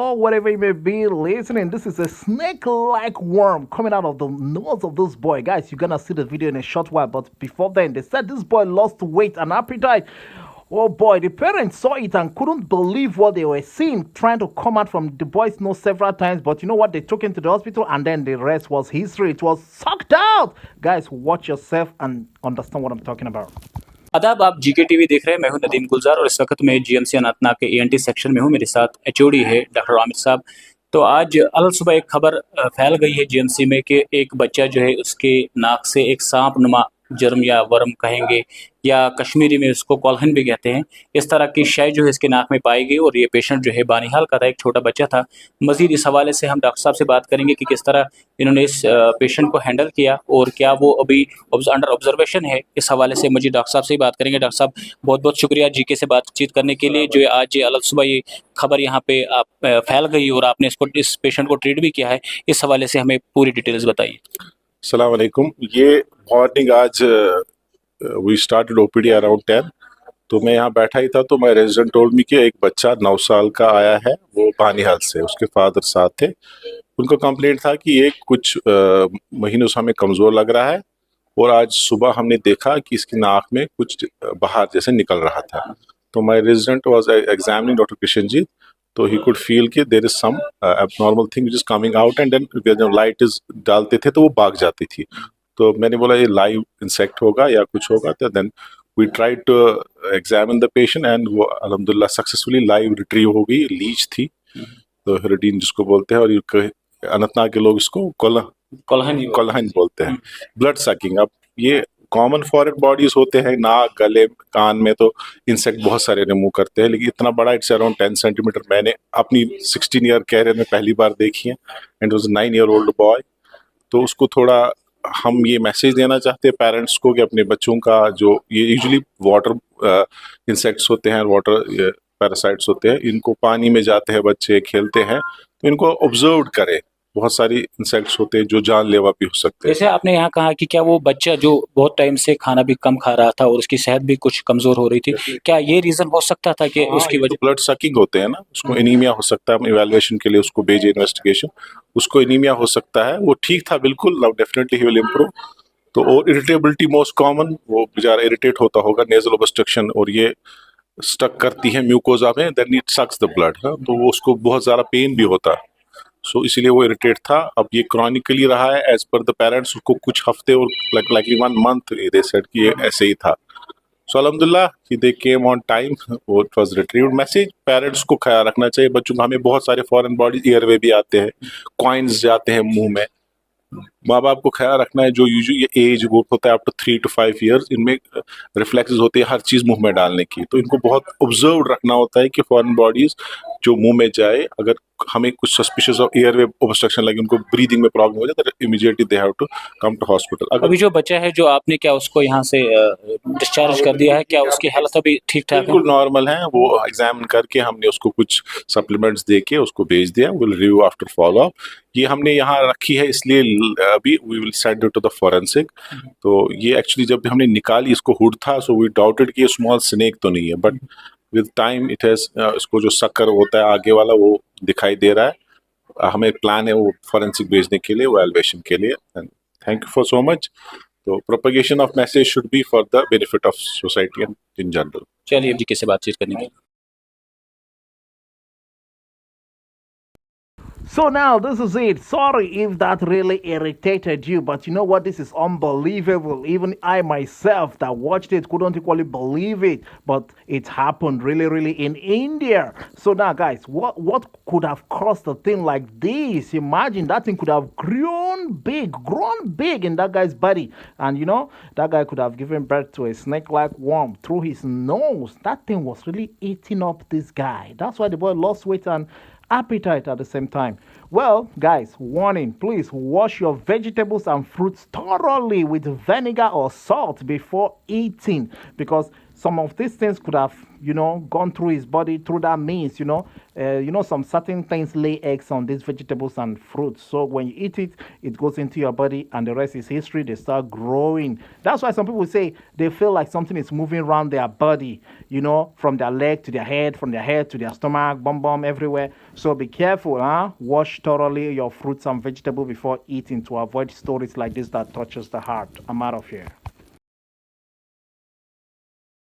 or whatever you may be listening, this is a snake-like worm coming out of the nose of this boy. Guys, you're gonna see the video in a short while, but before then, they said this boy lost weight and appetite. Oh boy, the parents saw it and couldn't believe what they were seeing, trying to come out from the boy's nose several times. But you know what? They took him to the hospital and then the rest was history. It was sucked out. Guys, watch yourself and understand what I'm talking about. आदाब, आप GK TV देख रहे हैं। मैं हूं नदीम गुलजार और इस वक्त मैं जीएमसी अनंतनाग के ईएनटी सेक्शन में हूं। मेरे साथ एचओडी है डॉक्टर आमिर साहब। तो आज अल सुबह एक खबर फैल गई है जीएमसी में कि एक बच्चा जो है उसके नाक से एक सांप नुमा जर्म या वर्म कहेंगे या कश्मीरी में उसको कॉलहन भी कहते हैं, इस तरह की शय जो है इसके नाक में पाई गई और ये पेशेंट जो है बानिहाल का था, एक छोटा बच्चा था। मजीद इस हवाले से हम डॉक्टर साहब से बात करेंगे कि किस तरह इन्होंने इस पेशेंट को हैंडल किया और क्या वो अभी अंडर ऑब्जर्वेशन है। इस हवाले से मजीद डॉक्टर साहब से ही बात करेंगे। डॉक्टर साहब, बहुत बहुत शुक्रिया जीके से बातचीत करने के लिए। जो आज अल सुबह ये खबर यहाँ पे फैल गई और आपने इस पेशेंट को ट्रीट भी किया है, इस हवाले से हमें पूरी डिटेल्स बताइए। अस्सलाम वालेकुम। ये मॉर्निंग आज वी स्टार्टेड ओपीडी अराउंड 10, तो मैं यहाँ बैठा ही था तो माय रेजिडेंट टोल्ड मी कि एक बच्चा 9 साल का आया है, वो बानिहाल से, उसके फादर साथ थे। उनका कंप्लेंट था कि ये कुछ महीनों से हमें कमज़ोर लग रहा है और आज सुबह हमने देखा कि इसकी नाक में कुछ बाहर जैसे निकल रहा था। तो my resident was examining doctor Kishanjit, तो ही कुड फील कि there is some abnormal thing which is coming out and then जब लाइट इज डालते थे तो वो भाग जाती थी। तो मैंने बोला ये लाइव इंसेक्ट होगा या कुछ होगा। तो then we try to examine the patient and वो अल्हम्दुलिल्लाह सक्सेसफुली लाइव रिट्रीव हो गई। लीच थी, तो हेरोडीन जिसको बोलते हैं, और अनंतनाग के लोग इसको कोल्हाइन बोलते हैं। ब्लड सकिंग, अब ये कॉमन फॉरेन बॉडीज होते हैं, नाक, गले, कान में तो इंसेक्ट बहुत सारे रिमूव करते हैं, लेकिन इतना बड़ा इट्स अराउंड 10 सेंटीमीटर मैंने अपनी 16 ईयर कैरियर में पहली बार देखी है। And was 9 year old boy. तो उसको थोड़ा हम ये मैसेज देना चाहते हैं पेरेंट्स को कि अपने बच्चों का जो ये यूजुअली वाटर इंसेक्ट्स होते हैं, वाटर पैरासाइट्स होते हैं, इनको पानी में जाते हैं बच्चे, खेलते हैं, तो इनको ऑब्जर्व करें। बहुत सारी इंसेक्ट्स होते हैं जो जानलेवा भी हो सकते हैं। जैसे आपने यहाँ कहा कि क्या वो बच्चा जो बहुत टाइम से खाना भी कम खा रहा था और उसकी सेहत भी कुछ कमजोर हो रही थी, क्या ये रीजन हो सकता था कि उसकी वजह? ब्लड सकिंग होते हैं ना, उसको एनीमिया हो सकता है। हम इवैल्यूएशन के लिए उसको भेजे इन्वेस्टिगेशन, उसको एनीमिया हो सकता है। वो ठीक था बिल्कुल, now definitely he will improve. तो और इरिटेबिलिटी मोस्ट कॉमन, वो बेचारा इरिटेट होता होगा, नेजल ऑब्स्ट्रक्शन, और ये स्टक करती है म्यूकोजा में, then it sucks the blood. तो वो उसको बहुत ज़्यादा पेन भी होता है, सो इसीलिए वो इरिटेट था। अब ये क्रॉनिकली रहा है एज पर द पेरेंट्स, उसको कुछ हफ्ते और लाइकली 1 मंथ दे सेड कि ये ऐसे ही था। सो अल्हम्दुलिल्लाह कि दे केम ऑन टाइम, वो it was retrieved. Message parents को ख्याल रखना चाहिए बच्चों का। हमें बहुत सारे फॉरेन बॉडीज ईयरवे भी आते हैं, कॉइन्स जाते हैं मुंह में। माँ बाप को ख्याल रखना है, जो यूजुअली एज ग्रुप होता है अप टू 3 to 5 ईयर्स, इनमें रिफ्लेक्सेस होते हैं हर चीज़ मुंह में डालने की। तो इनको बहुत ऑब्जर्व रखना होता है कि फॉरेन बॉडीज जो मुंह में जाए, अगर हमें कुछ सस्पिशियस ऑफ एयरवे ऑब्स्ट्रक्शन लगे, उनको ब्रीदिंग में प्रॉब्लम हो जाए, तो immediately they have to come to hospital. अभी जो बच्चा है जो आपने क्या उसको यहाँ से डिस्चार्ज कर दिया है, क्या उसकी हेल्थ अभी ठीक ठाक है? बिल्कुल नॉर्मल है। वो एग्जामिन करके हमने उसको कुछ सप्लीमेंट्स दे के उसको भेज दिया। Will review after follow up. ये हमने यहाँ रखी है इसलिए अभी we will send it to the forensic. तो ये एक्चुअली जब हमने निकाली, इसको हुड था, सो वी डाउटेड कि ये स्मॉल स्नेक तो नहीं है, but with time it has, इसको जो शक्कर होता है आगे वाला वो दिखाई दे रहा है। हमें प्लान है वो फॉरेंसिक भेजने के लिए, वैल्यूएशन के लिए। Thank you for so much. तो propagation of message should be for the benefit of society and in general. चलिए जी, किससे बातचीत करने के लिए। So now this is it. Sorry if that really irritated you, but you know what? This is unbelievable. Even I myself that watched it couldn't equally believe it, but it happened really in India. So now, guys, what could have caused a thing like this? Imagine that thing could have grown big in that guy's body, and you know that guy could have given birth to a snake-like worm through his nose. That thing was really eating up this guy. That's why the boy lost weight and appetite at the same time. Well, guys, warning, please wash your vegetables and fruits thoroughly with vinegar or salt before eating, because some of these things could have, gone through his body through that means, some certain things lay eggs on these vegetables and fruits. So when you eat it, it goes into your body and the rest is history. They start growing. That's why some people say they feel like something is moving around their body, from their leg to their head, from their head to their stomach, bum, everywhere. So be careful, huh? Wash thoroughly your fruits and vegetables before eating to avoid stories like this that touches the heart. I'm out of here.